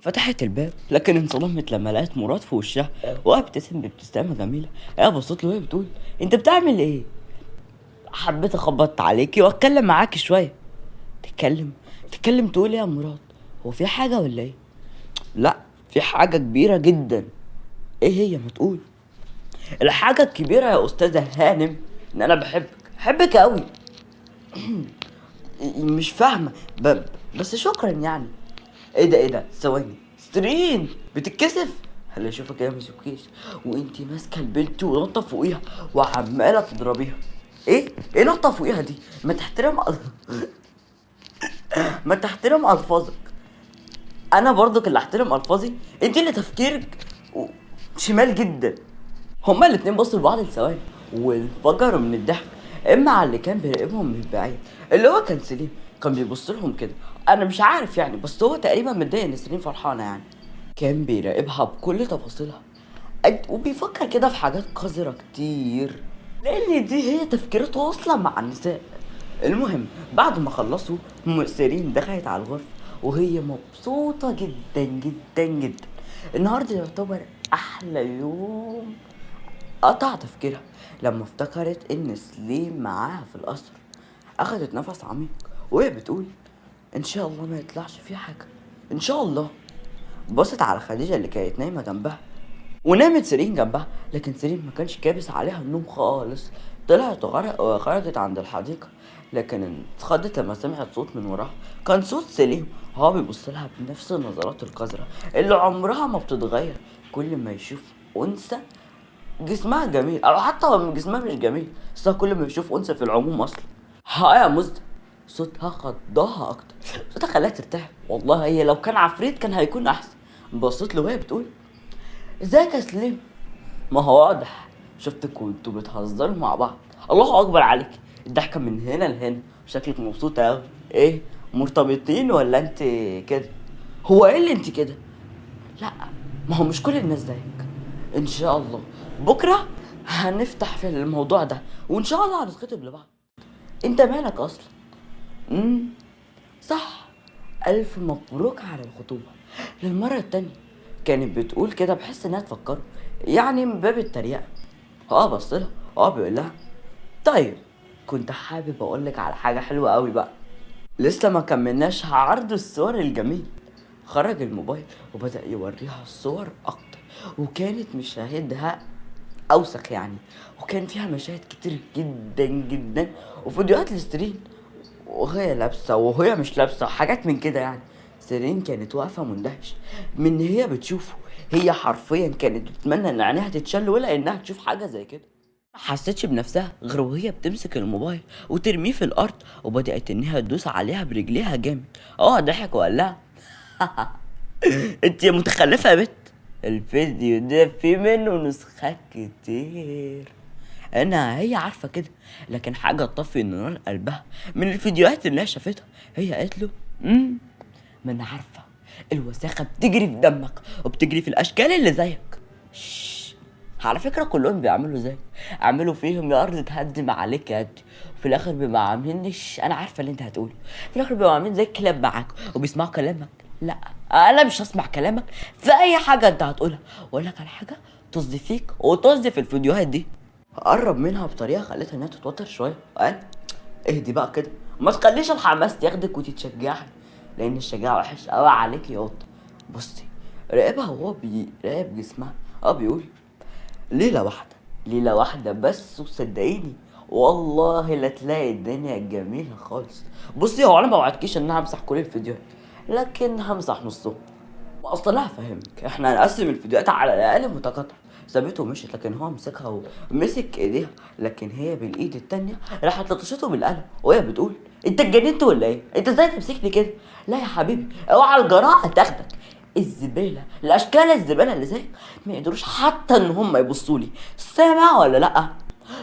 فتحت الباب لكن انصدمت لما لقت مراد في وشها وهي بتبتسم بابتسامة جميلة. هي بصت له وهي بتقول: انت بتعمل ايه؟ حبيت اخبط عليكي واتكلم معاكي شوية. تتكلم؟ تتكلم تقول ايه يا مراد؟ هو في حاجة ولا ايه؟ لا، في حاجة كبيرة جدا. ايه هي؟ ما تقول. الحاجة الكبيرة يا استاذة هانم ان انا بحبك قوي. مش فاهمة بس شكرا يعني. ايه ده ثواني، سترين بتتكسف. هل اشوفك يا مسكيش وانتي ماسكه البنت ونطه فوقيها وعماله تضربيها؟ ايه نطه فوقيها دي؟ ما تحترم ما تحترم الفاظك. انا برضك اللي احترم الفاظي؟ انتي اللي تفكيرك شمال جدا. هما الاتنين بصوا لبعض لثواني وانفجروا من الضحك. اما على اللي كان بيراقبهم من بعيد اللي هو كان سليم، كان بيبص لهم كده. انا مش عارف يعني، بس هو تقريبا متضايق ان سليم فرحانه يعني. كان بيراقبها بكل تفاصيلها وبيفكر كده في حاجات قذرة كتير، لان دي هي تفكيرته اصلا مع النساء. المهم بعد ما خلصوا سيرين دخلت على الغرفة وهي مبسوطة جدا جدا جدا. النهاردة يعتبر احلى يوم. قطع تفكيرها لما افتكرت ان سليم معاها في القصر. اخدت نفس عميق وهي بتقول: ان شاء الله ما يطلعش فيه حاجة، ان شاء الله. بصت على خديجة اللي كانت نايمة جنبها ونامت سيرين جنبها، لكن سيرين ما كانش كابس عليها النوم خالص. طلعت وخرجت عند الحديقة، لكن اتخضت لما سمعت صوت من وراها. كان صوت سليم، هو بيبص لها بنفس النظرات القذرة اللي عمرها ما بتتغير كل ما يشوف أنثى جسمها جميل، او حتى لو جسمها مش جميل بس هو كل ما يشوف انثى في العموم اصلا. ها يا مزد. صوتها خضها اكتر، صوتها خلاها ترتاح. والله هي لو كان عفريت كان هيكون احسن. بصيت له وهي بتقول: ازيك يا سليم؟ ما هو واضح شفتك وانتوا بتهزروا مع بعض. الله اكبر عليك، الضحكه من هنا لهنا، شكلك مبسوطه قوي. ايه، مرتبطين ولا انت كده؟ هو ايه اللي انت كده؟ لا، ما هو مش كل الناس زيك. ان شاء الله بكره هنفتح في الموضوع ده وان شاء الله هنتخطب لبعض. انت مالك اصلا؟ امم صح. الف مبروك على الخطوبه للمره التانية. كانت بتقول كده بحس انها تفكره، يعني من باب التريقه. بصلها، بيقول لها: طيب كنت حابب اقولك على حاجه حلوه قوي بقى. لسه ما كملناش عرض الصور الجميل. خرج الموبايل وبدأ يوريها الصور أكتر، وكانت مشاهدها أوسخ يعني، وكان فيها مشاهد كتير جدا جدا وفيديوهات لسترين وهي لابسة وهي مش لابسة، حاجات من كده يعني. سيرين كانت واقفة مندهشة من هي بتشوفه. هي حرفيا كانت بتتمنى ان عينيها تتشل ولا انها تشوف حاجة زي كده. ما حستش بنفسها غير وهي بتمسك الموبايل وترميه في الارض، وبدأت انها تدوس عليها برجليها جامد. ضحك وقال لها: انت متخلفة يا بت، الفيديو ده في منه نسخات كتير. هي عارفة كده، لكن حاجة تطفي نار قلبها من الفيديوهات اللي هي شافتها. هي قالت له: ما انا عارفة، الوساخة بتجري في دمك وبتجري في الاشكال اللي زيك. على فكرة كلهم بيعملوا زي، اعملوا فيهم يا ارض تهدم عليك يا ادي، وفي الاخر بيبقوا عاملين انا عارفة اللي انت هتقوله. في الاخر بيبقوا عاملين زي الكلاب معاك وبيسمعوا كلامك. لا، انا مش هسمع كلامك في اي حاجة انت هتقولها. واقول لك على حاجة تصدي فيك وتصدي في الفيديوهات دي. قرب منها بطريقة خلتها انها تتوتر شوية وقال: اهدي بقى كده، ما تخليش الحماس ياخدك وتتشجعي، لان الشجاعة وحش قوي عليك يا قطة. بصي، راقبها وهو بيراقب جسمها. بيقول: ليلة واحدة، ليلة واحدة بس وصدقيني والله لا تلاقي الدنيا جميلة خالص. بصي، هو انا ما وعدتكيش ان انا همسح كل الفيديوهات، لكن همسح نصهم. اصلا هفهمك، احنا هنقسم الفيديوهات على الاقل متقاطعة. سابته ومشيت، لكن هو مسكها ومسك ايديها، لكن هي بالايد التانية راحت لطشته بالقلم وهي بتقول: انت اتجننت ولا ايه؟ انت ازاي تمسكني كده؟ لا يا حبيبي، اوعى الجراحة تاخدك. الزبالة، الاشكال الزبالة اللي زيك ما يقدروش حتى ان هم يبصوا لي. سامع ولا لا؟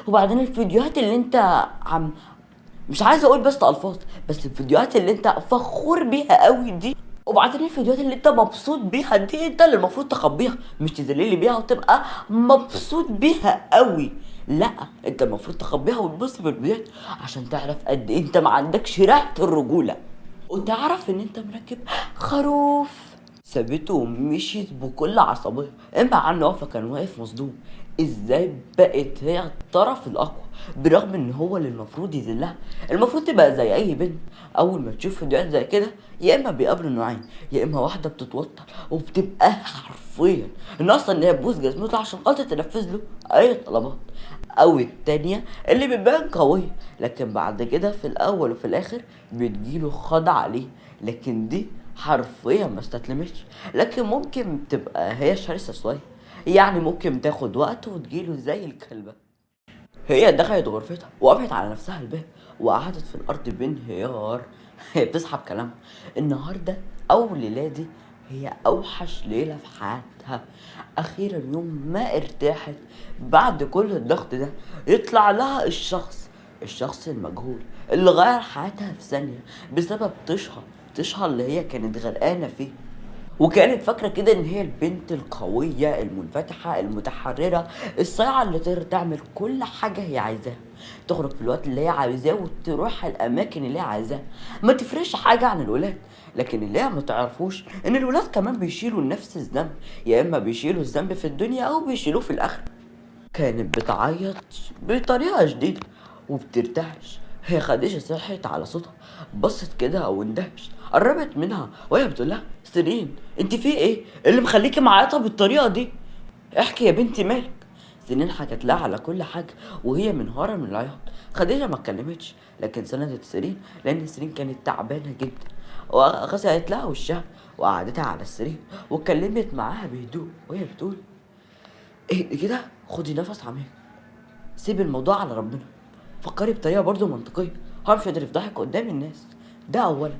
وبعدين الفيديوهات اللي انت مش عايز اقول بس الفاظ، بس الفيديوهات اللي انت فخور بيها قوي دي، وبعدين الفيديوهات اللي انت مبسوط بيها دي انت اللي المفروض تخبيها، مش تذللي بيها وتبقى مبسوط بيها قوي. لا، انت المفروض تخبيها وتبص في الفيديوهات عشان تعرف قد ايه انت ما عندكش ريحة الرجولة، وتعرف ان انت مركب خروف. سابته ومشيت بكل عصبية. اما عن واقفة كان واقف مصدوم، ازاي بقت هي الطرف الاقوى برغم ان هو اللي المفروض يذلها. المفروض تبقى زي اي بنت اول ما تشوف فيديوهات زي كده، يا اما بيقابلوا نوعين، يا اما واحدة بتتوتر وبتبقى حرفيا ان اصلا ان هي تبوس جزمته عشان خاطر تنفذ له اي طلبات، او التانية اللي بتبان قوية لكن بعد كده في الاول وفي الاخر بتجيله خضع عليه. لكن دي حرفيا ما استسلمتش، لكن ممكن تبقى هي شرسة شوية، يعني ممكن تاخد وقت وتجيله زي الكلبة. هي دخلت غرفتها وقفت على نفسها الباب وقعدت في الارض بانهيار. هي بتسحب كلامها، النهارده او الليله دي هي اوحش ليله في حياتها. اخيرا يوم ما ارتاحت بعد كل الضغط ده يطلع لها الشخص المجهول اللي غير حياتها في ثانيه بسبب طشها اللي هي كانت غرقانه فيه. وكانت فاكرة كده ان هي البنت القوية المنفتحة المتحررة الصايعة اللي تقدر تعمل كل حاجة هي عايزاها، تخرج في الوقت اللي هي عايزاه وتروح الاماكن اللي هي عايزاها، ما تفرقش حاجة عن الولاد. لكن اللي هي ما تعرفوش ان الولاد كمان بيشيلوا نفس الذنب، يا اما بيشيلوا الذنب في الدنيا او بيشيلوه في الاخرة. كانت بتعيط بطريقة شديدة وبترتعش. هي خديجة صحت على صوتها، بصت كده واندهشت، قربت منها وهي بتقول لها سيرين انت في ايه اللي مخليكي معيطة بالطريقة دي؟ احكي يا بنتي مالك. سنين حكت لها على كل حاجة وهي منهارة من العياط. خديجة ما اتكلمتش لكن سندت سيرين لان سيرين كانت تعبانة جدا، وغسلت لها وشها وقعدتها على السرير واتكلمت معاها بهدوء وهي بتقول اهدي كده، خدي نفس عميق، سيب الموضوع على ربنا، فكري بطريقه برضو منطقيه، هو مش قادر يفضحك قدام الناس. ده اولا.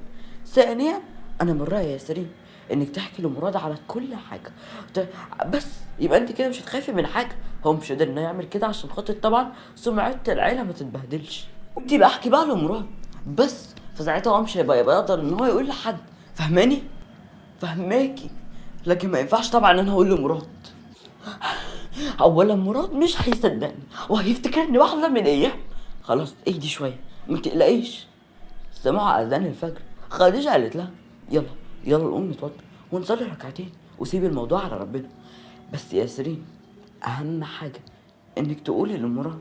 ثانيا انا من رايي يا سرين انك تحكي لمراد على كل حاجه، بس يبقى انت كده مش هتخافي من حاجه. هو مش قادر انه يعمل كده عشان خاطر طبعا سمعه العيله ما تتبهدلش. انت بقى احكي بقى لمراد بس، فساعتها هو مش هيبقى يقدر ان هو يقول لحد. فهماني؟ فهماكي. لكن ما ينفعش طبعا ان انا اقول لمراد. اولا مراد مش هيصدقني وهيفتكرني واحده من ايام. خلاص اهدي شويه ما تقلقيش. سمعوا اذان الفجر. خديجه قالت لها يلا يلا قومي نتوضى ونصلي ركعتين وسيبي الموضوع على ربنا. بس يا سيرين اهم حاجه انك تقولي لمراد،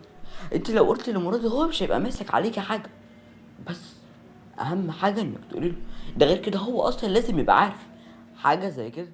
انت لو قلت لمراد هو مش هيبقى ماسك عليكي حاجه، بس اهم حاجه انك تقولي له. ده غير كده هو اصلا لازم يبقى عارف حاجه زي كده.